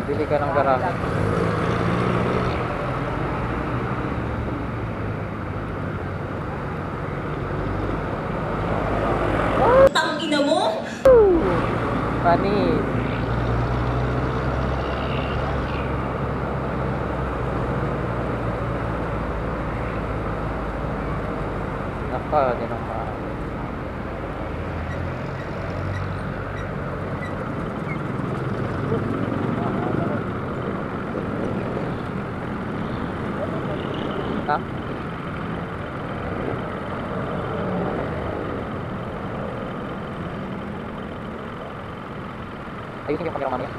Bili ka ng garahe. Tangina mo? Funny. Naka, din ang ha? Ayusin yung camera mamaya.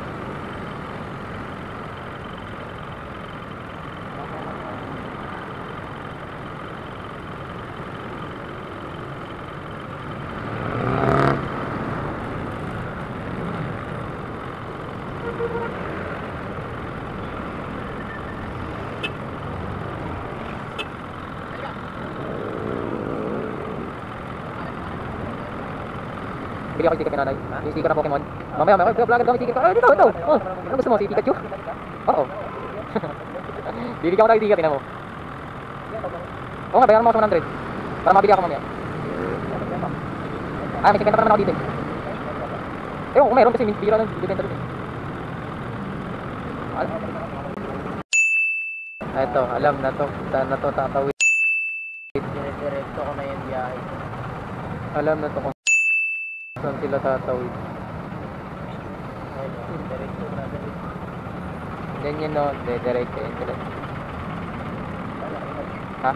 Bili ako yung ticket ni nanay. Yung sticker ng Pokemon. Mamaya, vlogger gamit ticket ko. Dito. Oh, ano gusto mo? Si Pikachu? Oo. Bibigyan ko tayo ticket, tingnan mo. Oo nga, bayaran mo ako 100. Para mabili ako mamaya. Ay, may 50 pa naman ako dito. Ewan kung meron kasi bira ng bibenta dito. Ito, alam na to. Saan na to tatawid. Diretso ko na yung biyahe. Alam na to kung saan sila tatawid. Diretso na. Ganyan no, diretso yun sila. Ha?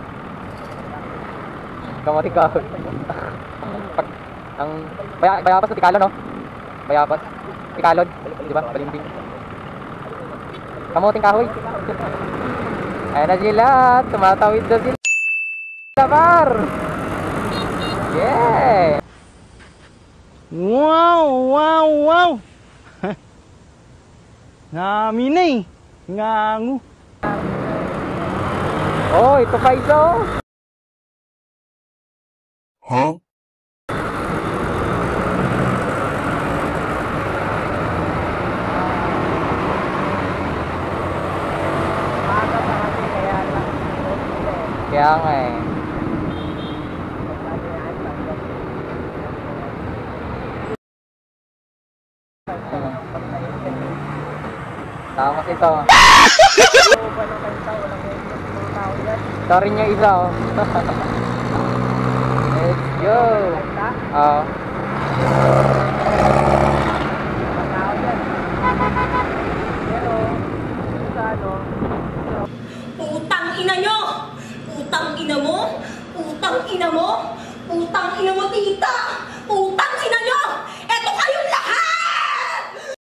Kamari ka. Ang Bayapas na Tikalo no? Bayapas. Tikalod, di ba? Balimbing. Kamuting kahoy. Ayan na sila, tumatawid na sila. Par! Yeah! Wow! Naminay! Ngangu! Oh, ito pa isa oh! Huh? Kaya nga eh. Tapos ito. Sorry nyo isa oh. Let's go. Oo. Putang ina nyo! Putang ina mo! Putang ina mo! Putang ina mo, tita!